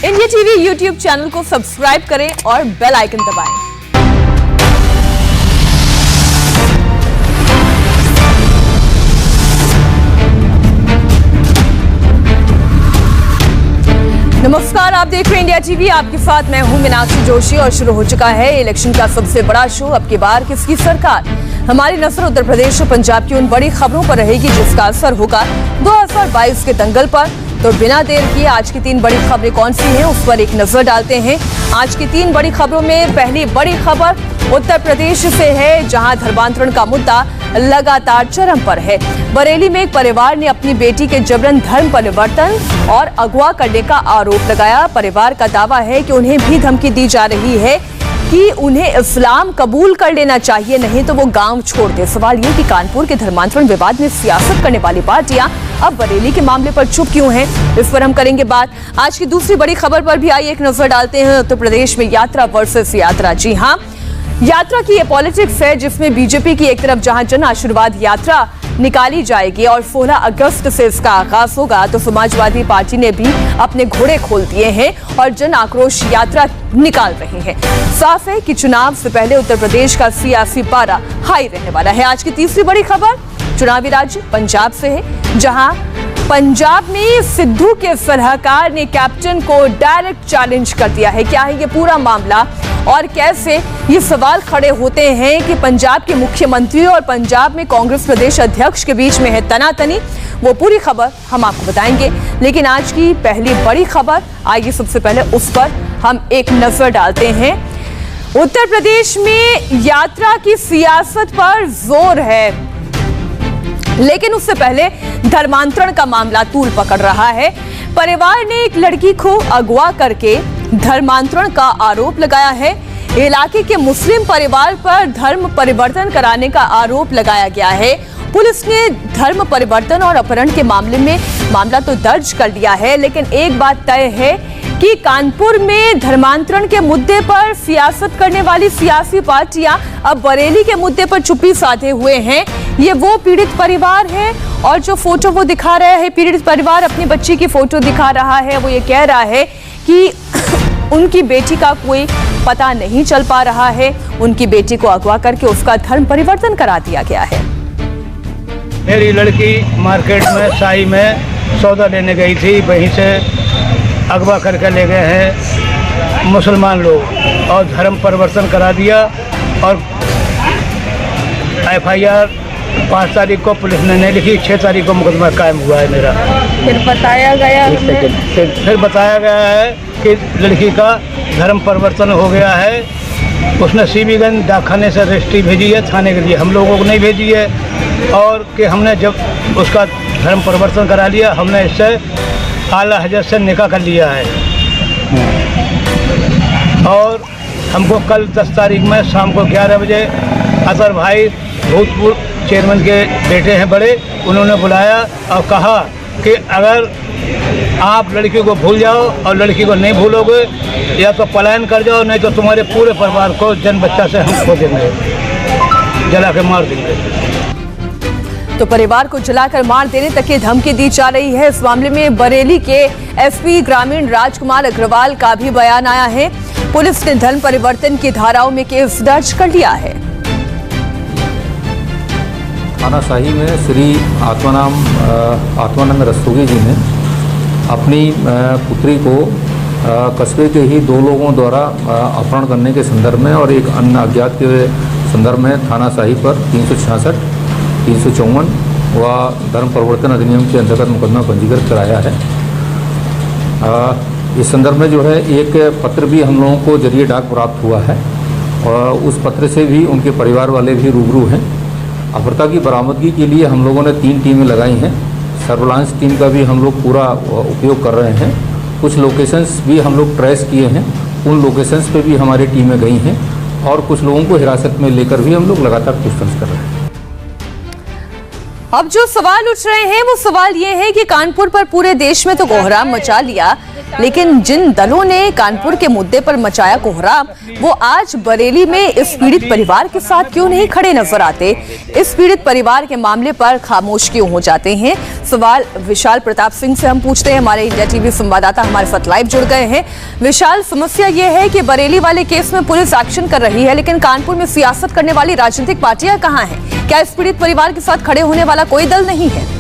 India TV YouTube channel को subscribe करें और बेल आइकन दबाएं। नमस्कार, आप देख रहे हैं इंडिया टीवी। आपके साथ मैं हूं मीनाक्षी जोशी और शुरू हो चुका है इलेक्शन का सबसे बड़ा शो। अब की बार किसकी सरकार? हमारी नजर उत्तर प्रदेश और पंजाब की उन बड़ी खबरों पर रहेगी जिसका असर होगा 2022 के दंगल पर। तो बिना देर किए आज की 3 बड़ी खबरें कौन सी हैं उस पर एक नजर डालते हैं। आज की 3 बड़ी खबरों में पहली बड़ी खबर उत्तर प्रदेश से है, जहां धर्मांतरण का मुद्दा लगातार चरम पर है। बरेली में एक परिवार ने अपनी बेटी के जबरन धर्म परिवर्तन और अगवा करने का आरोप लगाया। परिवार का दावा है कि उन्हें भी धमकी दी जा रही है कि उन्हें इस्लाम कबूल कर लेना चाहिए, नहीं तो वो गांव छोड़ दे। सवाल ये कि कानपुर के धर्मांतरण विवाद में सियासत करने वाली पार्टियां अब बरेली के मामले पर चुप क्यों हैं, इस पर हम करेंगे बात। आज की दूसरी बड़ी खबर पर भी आइए एक नजर डालते हैं। उत्तर प्रदेश में यात्रा वर्सेस यात्रा। जी हां, यात्रा की ये पॉलिटिक्स है जिसमें बीजेपी की एक तरफ जहां जन आशीर्वाद यात्रा निकाली जाएगी और 16 अगस्त से इसका आगाज होगा, तो समाजवादी पार्टी ने भी अपने घोड़े खोल दिए हैं और जन आक्रोश यात्रा निकाल रहे हैं। साफ है कि चुनाव से पहले उत्तर प्रदेश का सियासी पारा हाई रहने वाला है। आज की तीसरी बड़ी खबर चुनावी राज्य पंजाब से है, जहां पंजाब में सिद्धू के सलाहकार ने कैप्टन को डायरेक्ट चैलेंज कर दिया है। क्या है ये पूरा मामला और कैसे ये सवाल खड़े होते हैं कि पंजाब के मुख्यमंत्री और पंजाब में कांग्रेस प्रदेश अध्यक्ष के बीच में है तनातनी, वो पूरी खबर हम आपको बताएंगे। लेकिन आज की पहली बड़ी खबर, आइए सबसे पहले उस पर हम एक नजर डालते हैं। उत्तर प्रदेश में यात्रा की सियासत पर जोर है, लेकिन उससे पहले धर्मांतरण का मामला तूल पकड़ रहा है। परिवार ने एक लड़की को अगवा करके धर्मांतरण का आरोप लगाया है। इलाके के मुस्लिम परिवार पर धर्म परिवर्तन कराने का आरोप लगाया गया है। पुलिस ने धर्म परिवर्तन और अपहरण के मामले में मामला तो दर्ज कर लिया है, लेकिन एक बात तय है कि कानपुर में धर्मांतरण के मुद्दे पर सियासत करने वाली सियासी पार्टियां अब बरेली के मुद्दे पर चुप्पी साधे हुए हैं। ये वो पीड़ित परिवार है और जो फोटो वो दिखा रहा है, पीड़ित परिवार अपनी बच्ची की फोटो दिखा रहा है। वो ये कह रहा है कि उनकी बेटी का कोई पता नहीं चल पा रहा है, उनकी बेटी को अगवा करके उसका धर्म परिवर्तन करा दिया गया है। मेरी लड़की मार्केट में साई में सौदा लेने गई थी, वहीं से अगवा करके ले गए हैं मुसलमान लोग और धर्म परिवर्तन करा दिया। और FIR 5 तारीख को पुलिस ने नहीं लिखी, 6 तारीख को मुकदमा कायम हुआ है मेरा। फिर बताया गया है कि लड़की का धर्म परिवर्तन हो गया है। उसने सीबीगंज डाकखाने से रजिस्ट्री भेजी है थाने के लिए, हम लोगों को नहीं भेजी है। और कि हमने जब उसका धर्म परिवर्तन करा लिया, हमने इससे आला हजरत से निकाह कर लिया है। और हमको कल 10 तारीख में शाम को 11 बजे अतर भाई भूतपूर्व चेयरमैन के बेटे हैं बड़े, उन्होंने बुलाया और कहा कि अगर आप लड़की को भूल जाओ और लड़की को नहीं भूलोगे या तो पलायन कर जाओ, नहीं तो तुम्हारे पूरे परिवार को जन बच्चा से हम खो देंगे, जला के मार देंगे। तो परिवार को जलाकर मार देने तक की धमकी दी जा रही है। इस मामले में बरेली के SP ग्रामीण राजकुमार अग्रवाल का भी बयान आया है। पुलिस ने धर्म परिवर्तन की धाराओं में केस दर्ज कर लिया है। थाना शाही में श्री आत्मानंद रस्तोगी जी ने अपनी पुत्री को कस्बे के ही 2 लोगों द्वारा अपहरण करने के संदर्भ में और एक अन्य अज्ञात के संदर्भ में थाना शाही पर 366, 354 व धर्म परिवर्तन अधिनियम के अंतर्गत मुकदमा पंजीकृत कराया है। इस संदर्भ में जो है एक पत्र भी हम लोगों को जरिए डाक प्राप्त हुआ है और उस पत्र से भी उनके परिवार वाले भी रूबरू हैं। अपहृता की बरामदगी के लिए हम लोगों ने 3 टीमें लगाई हैं। सर्विलांस टीम का भी हम लोग पूरा उपयोग कर रहे हैं। कुछ लोकेशंस भी हम लोग ट्रेस किए हैं, उन लोकेशंस पे भी हमारी टीमें गई हैं और कुछ लोगों को हिरासत में लेकर भी हम लोग लगातार पूछताछ कर रहे हैं। अब जो सवाल उठ रहे हैं वो सवाल ये है कि कानपुर पर पूरे देश में तो कोहराम मचा लिया, लेकिन जिन दलों ने कानपुर के मुद्दे पर मचाया कोहराम, वो आज बरेली में इस पीड़ित परिवार के साथ क्यों नहीं खड़े नजर आते? इस पीड़ित परिवार के मामले पर खामोश क्यों हो जाते हैं? सवाल विशाल प्रताप सिंह से हम पूछते हैं। हमारे इंडिया टीवी संवाददाता हमारे साथ लाइव जुड़ गए हैं। विशाल, समस्या ये है कि बरेली वाले केस में पुलिस एक्शन कर रही है, लेकिन कानपुर में सियासत करने वाली राजनीतिक पार्टियां कहां हैं? क्या इस पीड़ित परिवार के साथ खड़े होने वाला कोई दल नहीं है?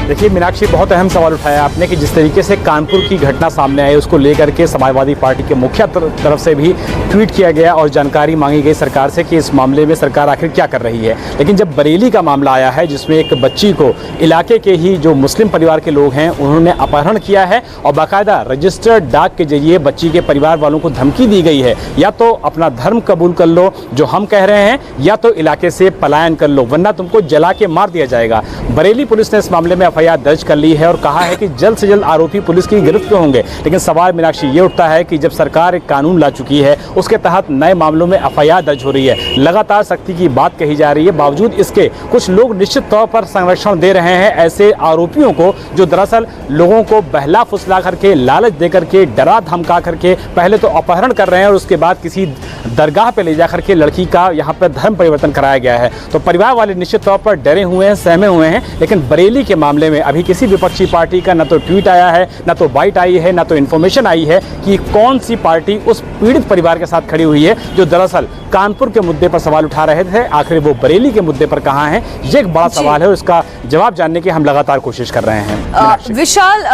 देखिए मीनाक्षी, बहुत अहम सवाल उठाया आपने कि जिस तरीके से कानपुर की घटना सामने आई उसको लेकर के समाजवादी पार्टी के मुखिया तरफ से भी ट्वीट किया गया और जानकारी मांगी गई सरकार से कि इस मामले में सरकार आखिर क्या कर रही है। लेकिन जब बरेली का मामला आया है जिसमें एक बच्ची को इलाके के ही जो मुस्लिम परिवार के लोग हैं उन्होंने अपहरण किया है और बाकायदा रजिस्टर्ड डाक के जरिए बच्ची के परिवार वालों को धमकी दी गई है, या तो अपना धर्म कबूल कर लो जो हम कह रहे हैं, या तो इलाके से पलायन कर लो वरना तुमको जला के मार दिया जाएगा। बरेली पुलिस ने इस मामले में एफआईआर दर्ज कर ली है और कहा है कि जल्द से जल्द आरोपी पुलिस की गिरफ्त में होंगे। लेकिन सवाल मीनाक्षी ये उठता है कि जब सरकार एक कानून ला चुकी है उसके तहत नए मामलों में एफआईआर दर्ज हो रही है, लगातार सख्ती की बात कही जा रही है, बावजूद इसके कुछ लोग निश्चित तौर पर संरक्षण दे रहे हैं ऐसे आरोपियों को जो दरअसल लोगों को बहला फुसला करके, लालच दे करके, डरा धमका करके पहले तो अपहरण कर रहे हैं और उसके बाद किसी दरगाह पे ले जाकर के लड़की का यहाँ पर धर्म परिवर्तन कराया गया है। तो परिवार वाले निश्चित तौर पर डरे हुए हैं, सहमे हुए हैं। लेकिन बरेली के मामले में अभी किसी विपक्षी पार्टी का न तो ट्वीट आया है, न तो बाइट आई है, न तो इन्फॉर्मेशन आई है कि कौन सी पार्टी उस पीड़ित परिवार के साथ खड़ी हुई है जो दरअसल कानपुर के मुद्दे पर सवाल उठा रहे थे। आखिर वो बरेली के मुद्दे पर कहां हैं, ये एक बड़ा सवाल है और इसका जवाब जानने की हम लगातार कोशिश कर रहे हैं। विशाल,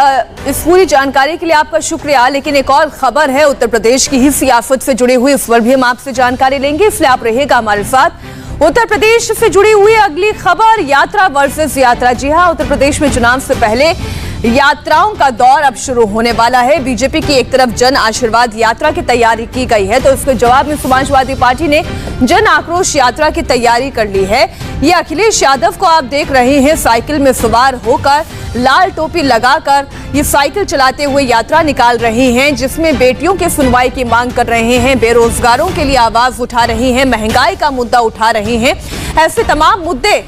इस पूरी जानकारी के लिए आपका शुक्रिया। लेकिन एक और खबर है उत्तर प्रदेश की ही सियासत से जुड़ी हुई, इस पर भी हम आपसे जानकारी लेंगे, इसलिए आप रहिएगा हमारे साथ। उत्तर प्रदेश से जुड़ी हुई अगली खबर, यात्रा वर्सेस यात्रा। जी हां, उत्तर प्रदेश में चुनाव से पहले यात्राओं का दौर अब शुरू होने वाला है। बीजेपी की एक तरफ जन आशीर्वाद यात्रा की तैयारी की गई है, तो इसके जवाब में समाजवादी पार्टी ने जन आक्रोश यात्रा की तैयारी कर ली है। ये अखिलेश यादव को आप देख रहे हैं, साइकिल में सवार होकर, लाल टोपी लगाकर ये साइकिल चलाते हुए यात्रा निकाल रही हैं, जिसमें बेटियों के सुनवाई की मांग कर रहे हैं, बेरोजगारों के लिए आवाज उठा रही हैं, महंगाई का मुद्दा उठा रही हैं। ऐसे तमाम मुद्दे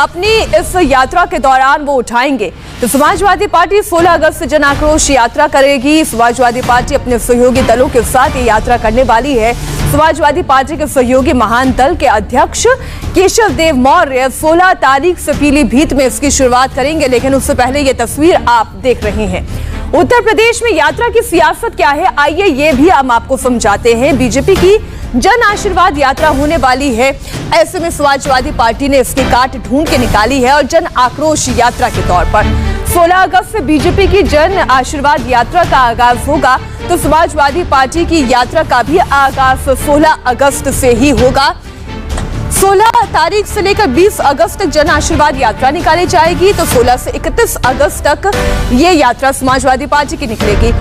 अपनी इस यात्रा के दौरान वो उठाएंगे। तो समाजवादी पार्टी 16 अगस्त से जन आक्रोश यात्रा करेगी। समाजवादी पार्टी अपने सहयोगी दलों के साथ ये यात्रा करने वाली है। समाजवादी पार्टी के सहयोगी महान दल के अध्यक्ष केशव देव मौर्य 16 तारीख से पीलीभीत में इसकी शुरुआत करेंगे। लेकिन उससे पहले ये तस्वीर आप देख रहे हैं। उत्तर प्रदेश में यात्रा की सियासत क्या है, आइए ये भी हम आपको समझाते हैं। बीजेपी की जन आशीर्वाद यात्रा होने वाली है, ऐसे में समाजवादी पार्टी ने इसकी काट ढूंढ के निकाली है और जन आक्रोश यात्रा के तौर पर 16 अगस्त से बीजेपी की जन आशीर्वाद यात्रा का आगाज होगा। तो समाजवादी पार्टी की यात्रा का भी आगाज 16 अगस्त से ही होगा। 16 तारीख से लेकर 20 अगस्त तक जन आशीर्वाद यात्रा निकाली जाएगी। तो 16 से 31 अगस्त तक ये यात्रा समाजवादी पार्टी की निकलेगी।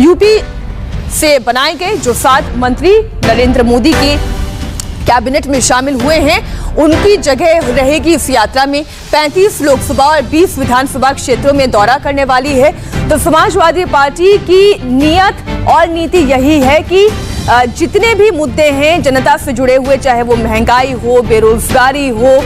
यूपी से बनाए गए जो 7 मंत्री नरेंद्र मोदी के कैबिनेट में शामिल हुए हैं, उनकी जगह रहेगी इस यात्रा में। 35 लोकसभा और 20 विधानसभा क्षेत्रों में दौरा करने वाली है। तो समाजवादी पार्टी की नीयत और नीति यही है कि जितने भी मुद्दे हैं जनता से जुड़े हुए, चाहे वो महंगाई हो, बेरोजगारी हो,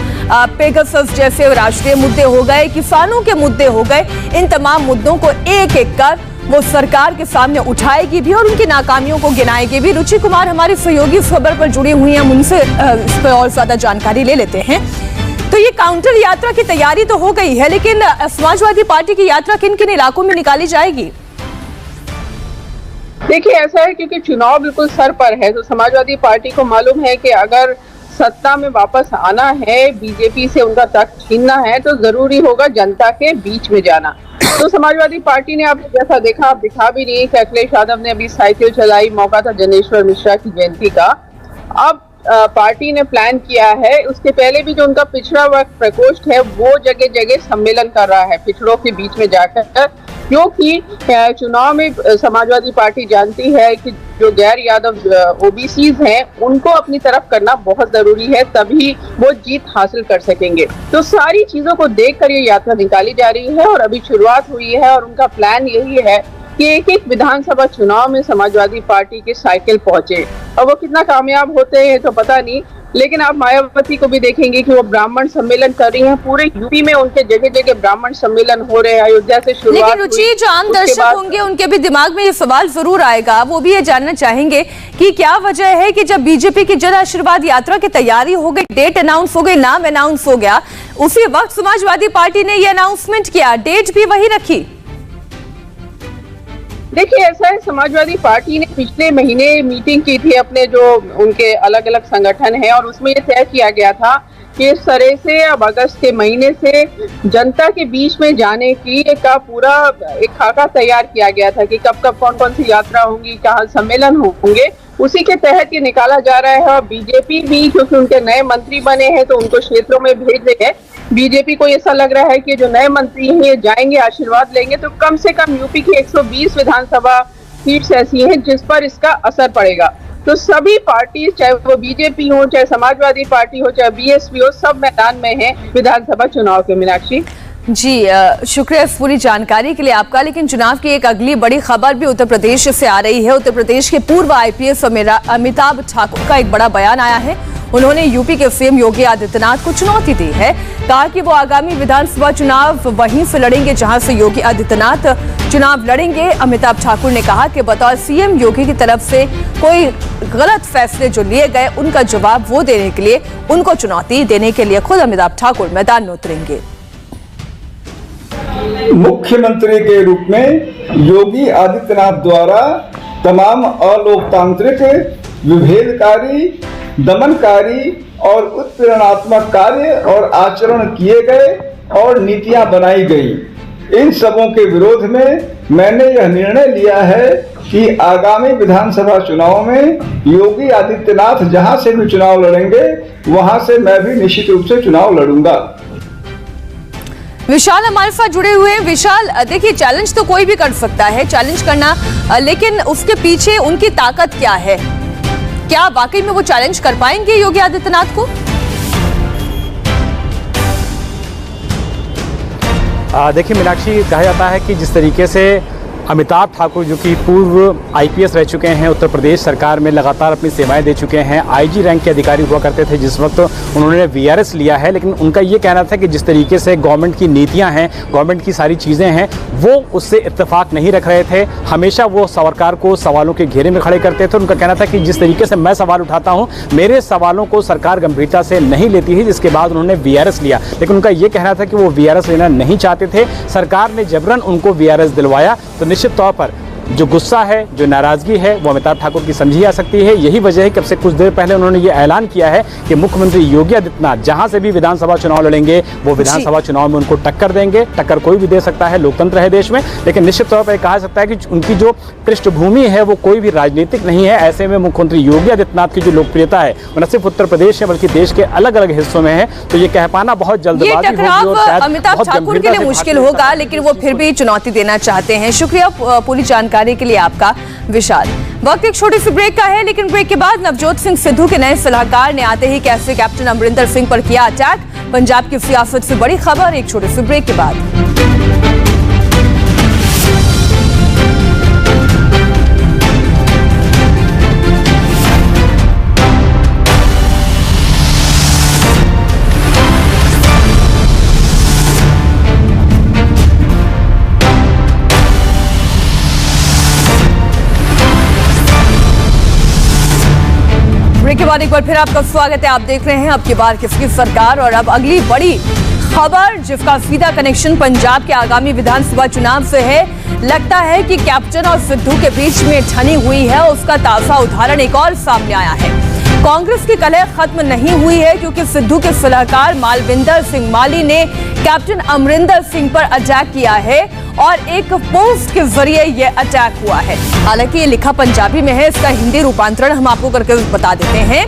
पेगासस जैसे राष्ट्रीय मुद्दे हो गए, किसानों के मुद्दे हो गए, इन तमाम मुद्दों को एक एक कर वो सरकार के सामने उठाएगी भी और उनकी नाकामियों को गिनाएगी भी। रुचि कुमार हमारी सहयोगी इस खबर पर जुड़ी हुई हैं, हम उनसे इस पर और ज्यादा जानकारी ले लेते हैं। तो ये काउंटर यात्रा की तैयारी तो हो गई है, लेकिन समाजवादी पार्टी की यात्रा किन किन इलाकों में निकाली जाएगी? देखिए, ऐसा है क्योंकि चुनाव बिल्कुल सर पर है, तो समाजवादी पार्टी को मालूम है कि अगर सत्ता में वापस आना है, बीजेपी से उनका तख्त छीनना है, तो जरूरी होगा जनता के बीच में जाना। तो समाजवादी पार्टी ने आपने जैसा देखा, आप दिखा भी नहीं कि अखिलेश यादव ने अभी साइकिल चलाई, मौका था जनेश्वर मिश्रा की जयंती का। अब पार्टी ने प्लान किया है, उसके पहले भी जो उनका पिछड़ा वर्ग प्रकोष्ठ है वो जगह जगह सम्मेलन कर रहा है पिछड़ों के बीच में जाकर, क्योंकि चुनाव में समाजवादी पार्टी जानती है कि जो गैर यादव ओबीसीज हैं उनको अपनी तरफ करना बहुत जरूरी है, तभी वो जीत हासिल कर सकेंगे। तो सारी चीजों को देखकर ये यात्रा निकाली जा रही है और अभी शुरुआत हुई है और उनका प्लान यही है कि एक एक विधानसभा चुनाव में समाजवादी पार्टी के साइकिल पहुंचे। और वो कितना कामयाब होते हैं तो पता नहीं, लेकिन आप मायावती को भी देखेंगे कि वो ब्राह्मण सम्मेलन कर रही हैं। पूरे यूपी में उनके जगह जगह ब्राह्मण सम्मेलन हो रहे हैं। अयोध्या से शुरुआत, लेकिन रुचि, जो आम दर्शक होंगे उनके भी दिमाग में ये सवाल जरूर आएगा, वो भी ये जानना चाहेंगे कि क्या वजह है कि जब बीजेपी की जन आशीर्वाद यात्रा की तैयारी हो गई, डेट अनाउंस हो गई, नाम अनाउंस हो गया, उसी वक्त समाजवादी पार्टी ने ये अनाउंसमेंट किया, डेट भी वही रखी। देखिए, ऐसा है, समाजवादी पार्टी ने पिछले महीने मीटिंग की थी अपने जो उनके अलग अलग संगठन है, और उसमें ये तय किया गया था कि इस तरह से अब अगस्त के महीने से जनता के बीच में जाने की का पूरा एक खाका तैयार किया गया था कि कब कब कौन कौन सी यात्रा होंगी, कहाँ सम्मेलन होंगे। उसी के तहत ये निकाला जा रहा है। और बीजेपी भी, क्योंकि उनके नए मंत्री बने हैं तो उनको क्षेत्रों में भेज रहे हैं। बीजेपी को ऐसा लग रहा है कि जो नए मंत्री हैं ये जाएंगे, आशीर्वाद लेंगे, तो कम से कम यूपी की 120 विधानसभा सीट्स ऐसी हैं जिस पर इसका असर पड़ेगा। तो सभी पार्टी, चाहे वो बीजेपी हो, चाहे समाजवादी पार्टी हो, चाहे बीएसपी हो, सब मैदान में है विधानसभा चुनाव के। मीनाक्षी जी, शुक्रिया इस पूरी जानकारी के लिए आपका। लेकिन चुनाव की एक अगली बड़ी खबर भी उत्तर प्रदेश से आ रही है। उत्तर प्रदेश के पूर्व आईपीएस अमिताभ ठाकुर का एक बड़ा बयान आया है। उन्होंने यूपी के सीएम योगी आदित्यनाथ को चुनौती दी है। कहा कि वो आगामी विधानसभा चुनाव वहीं से लड़ेंगे जहां से योगी आदित्यनाथ चुनाव लड़ेंगे। अमिताभ ठाकुर ने कहा कि बतौर सीएम योगी की तरफ से कोई गलत फैसले जो लिए गए उनका जवाब वो देने के लिए, उनको चुनौती देने के लिए खुद अमिताभ ठाकुर मैदान में उतरेंगे। मुख्यमंत्री के रूप में योगी आदित्यनाथ द्वारा तमाम अलोकतांत्रिक, विभेदकारी, दमनकारी और उत्पीड़नात्मक कार्य और आचरण किए गए और नीतियां बनाई गई। इन सबों के विरोध में मैंने यह निर्णय लिया है कि आगामी विधानसभा चुनाव में योगी आदित्यनाथ जहां से भी चुनाव लड़ेंगे वहां से मैं भी निश्चित रूप से चुनाव लड़ूंगा। विशाल हमारे साथ जुड़े हुए हैं। विशाल, देखिए, चैलेंज तो कोई भी कर सकता है, चैलेंज करना, लेकिन उसके पीछे उनकी ताकत क्या है? क्या वाकई में वो चैलेंज कर पाएंगे योगी आदित्यनाथ को? देखिए मीनाक्षी, कहा जाता है कि जिस तरीके से अमिताभ ठाकुर, जो कि पूर्व आईपीएस रह चुके हैं, उत्तर प्रदेश सरकार में लगातार अपनी सेवाएं दे चुके हैं, आईजी रैंक के अधिकारी हुआ करते थे जिस वक्त उन्होंने वीआरएस लिया है, लेकिन उनका ये कहना था कि जिस तरीके से गवर्नमेंट की नीतियां हैं, गवर्नमेंट की सारी चीज़ें हैं, वो उससे इत्तेफाक नहीं रख रहे थे। हमेशा वो सरकार को सवालों के घेरे में खड़े करते थे। उनका कहना था कि जिस तरीके से मैं सवाल उठाता हूँ, मेरे सवालों को सरकार गंभीरता से नहीं लेती है, जिसके बाद उन्होंने वीआरएस लिया। लेकिन उनका ये कहना था कि वो वीआरएस लेना नहीं चाहते थे, सरकार ने जबरन उनको वीआरएस दिलवाया। तो निश्चित तौर पर जो गुस्सा है, जो नाराजगी है, वो अमिताभ ठाकुर की समझी जा सकती है। यही वजह है कि अब से कुछ देर पहले उन्होंने ये ऐलान किया है कि मुख्यमंत्री योगी आदित्यनाथ जहां से भी विधानसभा चुनाव लड़ेंगे वो विधानसभा चुनाव में उनको टक्कर देंगे। टक्कर कोई भी दे सकता है, लोकतंत्र है देश में, लेकिन निश्चित तौर पर कहा सकता है कि उनकी जो पृष्ठभूमि है वो कोई भी राजनीतिक नहीं है। ऐसे में मुख्यमंत्री योगी आदित्यनाथ की जो लोकप्रियता है वो न सिर्फ उत्तर प्रदेश है बल्कि देश के अलग अलग हिस्सों में है। तो ये कह पाना बहुत जल्दबाजी होगी और शायद अमिताभ ठाकुर के लिए मुश्किल होगा, लेकिन वो फिर भी चुनौती देना चाहते हैं। शुक्रिया पूरी जानकारी के लिए आपका विशाल। वक्त एक छोटी सी ब्रेक का है, लेकिन ब्रेक के बाद नवजोत सिंह सिद्धू के नए सलाहकार ने आते ही कैसे कैप्टन अमरिंदर सिंह पर किया अटैक। पंजाब की सियासत से बड़ी खबर एक छोटे से ब्रेक के बाद। के बाद एक बार फिर आपका स्वागत है। आप देख रहे हैं अब की बार किसकी सरकार, और अब अगली बड़ी खबर जिसका सीधा कनेक्शन पंजाब के आगामी विधानसभा चुनाव से है। लगता है कि कैप्टन और सिद्धू के बीच में ठनी हुई है, उसका ताजा उदाहरण एक और सामने आया है। कांग्रेस की कलह खत्म नहीं हुई है क्योंकि सिद्धू के सलाहकार मालविंदर सिंह माली ने कैप्टन अमरिंदर सिंह पर अटैक किया है और एक पोस्ट के जरिए यह अटैक हुआ है। हालांकि ये लिखा पंजाबी में है, इसका हिंदी रूपांतरण हम आपको करके बता देते हैं।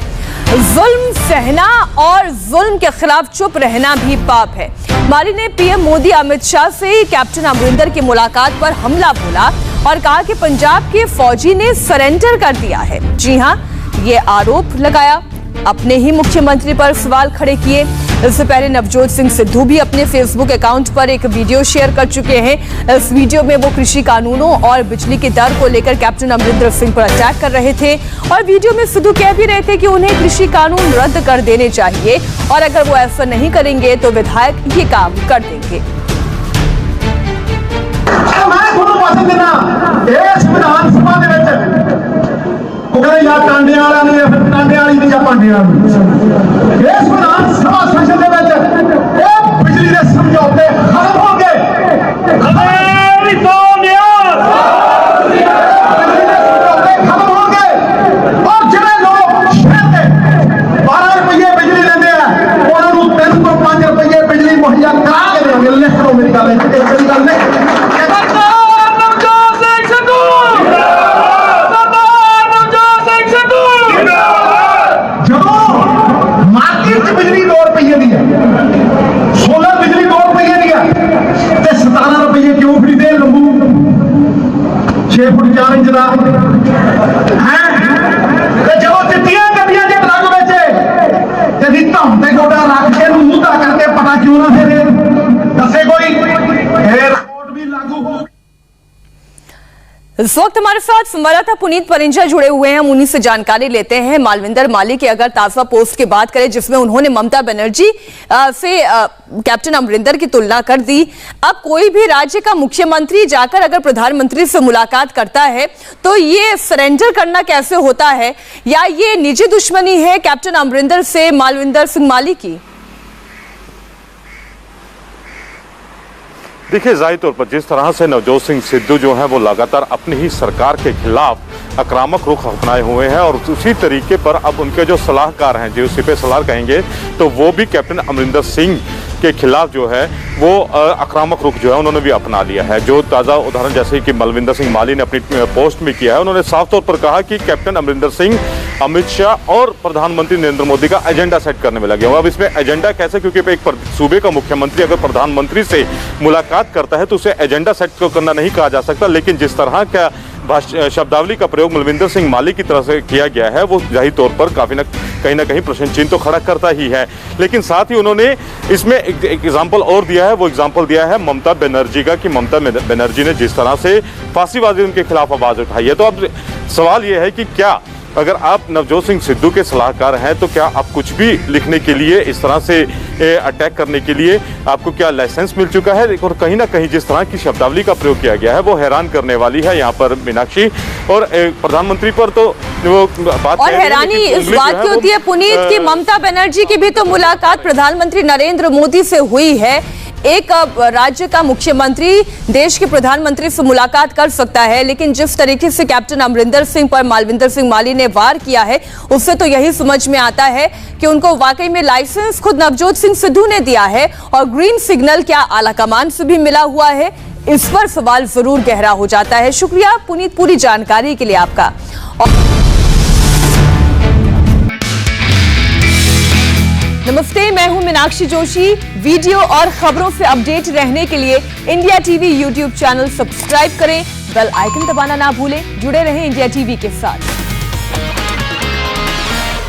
जुल्म सहना और जुल्म के खिलाफ चुप रहना भी पाप है। माली ने पीएम मोदी अमित शाह से कैप्टन अमरिंदर की मुलाकात पर हमला बोला और कहा कि पंजाब के फौजी ने सरेंडर कर दिया है। जी हां, ये आरोप लगाया, अपने ही मुख्यमंत्री पर सवाल खड़े किए। इससे पहले नवजोत सिंह सिद्धू भी अपने फेसबुक अकाउंट पर एक वीडियो शेयर कर चुके हैं। इस वीडियो में वो कृषि कानूनों और बिजली की दर को लेकर कैप्टन अमरिंदर सिंह पर अटैक कर रहे थे और वीडियो में सिद्धू कह भी रहे थे कि उन्हें कृषि कानून रद्द कर देने चाहिए और अगर वो ऐसा नहीं करेंगे तो विधायक ये काम कर देंगे। विधानसभा टांडे वाला नहीं टांडे वाली नहीं पांडे इस विधानसभा सेशन बिजली के समझौते खत्म हो गए। खत्म हो गए और जिन्हें लोग शहर के 12 रुपये बिजली लेते हैं उन्होंने 3 तो 5 रुपये बिजली मुहैया करा के देंगे। लिख लो मेरी गल बिजली 2 रुपये दी है, सोलर बिजली 2 रुपये दी है, 17 रुपये क्यों फ्री दे लंबू 6 फुट 4 इंच का है जो चिट्टियां गड्डियां के ट्रक बेचे धम से गोडा रख के मुंह करके पता क्यों ना फेरे दसे कोई रिपोर्ट भी लागू हो। इस वक्त हमारे साथ संवाददाता पुनीत परिंजा जुड़े हुए हैं। हम उन्हीं से जानकारी लेते हैं। मालविंदर माली की अगर ताजा पोस्ट की बात करें जिसमें उन्होंने ममता बनर्जी से कैप्टन अमरिंदर की तुलना कर दी। अब कोई भी राज्य का मुख्यमंत्री जाकर अगर प्रधानमंत्री से मुलाकात करता है तो ये सरेंडर करना कैसे होता है, या ये निजी दुश्मनी है कैप्टन अमरिंदर से मालविंदर सिंह माली की? देखिए, जाहिर तौर पर जिस तरह से नवजोत सिंह सिद्धू जो है वो लगातार अपनी ही सरकार के खिलाफ आक्रामक रुख अपनाए हुए हैं और उसी तरीके पर अब उनके जो सलाहकार हैं, जो सिपह सलार कहेंगे, तो वो भी कैप्टन अमरिंदर सिंह के खिलाफ जो है वो आक्रामक रुख जो है उन्होंने भी अपना लिया है। जो ताज़ा उदाहरण जैसे कि मालविंदर सिंह माली ने अपनी पोस्ट में किया है, उन्होंने साफ तौर पर कहा कि कैप्टन अमरिंदर सिंह अमित शाह और प्रधानमंत्री नरेंद्र मोदी का एजेंडा सेट करने में लगे हुए। अब इसमें एजेंडा कैसे, क्योंकि एक सूबे का मुख्यमंत्री अगर प्रधानमंत्री से मुलाकात करता है तो उसे एजेंडा सेट करना नहीं कहा जा सकता, लेकिन जिस तरह का शब्दावली का प्रयोग मालविंदर सिंह माली की तरफ से किया गया है वो जाहिर तौर पर कहीं ना कहीं प्रश्न चिन्ह तो खड़ा करता ही है। लेकिन साथ ही उन्होंने इसमें एक एग्जाम्पल और दिया है, वो एग्जाम्पल दिया है ममता बनर्जी का, कि ममता बनर्जी ने जिस तरह से फांसीबाजी उनके खिलाफ आवाज उठाई है। तो अब सवाल यह है कि क्या अगर आप नवजोत सिंह सिद्धू के सलाहकार हैं तो क्या आप कुछ भी लिखने के लिए, इस तरह से अटैक करने के लिए आपको क्या लाइसेंस मिल चुका है? और कहीं ना कहीं जिस तरह की शब्दावली का प्रयोग किया गया है वो हैरान करने वाली है। यहाँ पर मीनाक्षी और प्रधानमंत्री पर तो वो बात, और हैरानी इस बात की होती है पुनीत की ममता बनर्जी की भी तो मुलाकात प्रधानमंत्री नरेंद्र मोदी से हुई है। एक राज्य का मुख्यमंत्री देश के प्रधानमंत्री से मुलाकात कर सकता है, लेकिन जिस तरीके से कैप्टन अमरिंदर सिंह पर मालविंदर सिंह माली ने वार किया है उससे तो यही समझ में आता है कि उनको वाकई में लाइसेंस खुद नवजोत सिंह सिद्धू ने दिया है और ग्रीन सिग्नल क्या आलाकमान से भी मिला हुआ है, इस पर सवाल जरूर गहरा हो जाता है। शुक्रिया पुनीत पूरी जानकारी के लिए आपका। नमस्ते, मैं हूं मीनाक्षी जोशी। वीडियो और खबरों से अपडेट रहने के लिए India TV YouTube channel subscribe करें, बेल आइकन दबाना ना भूलें। जुड़े रहें इंडिया टीवी के साथ।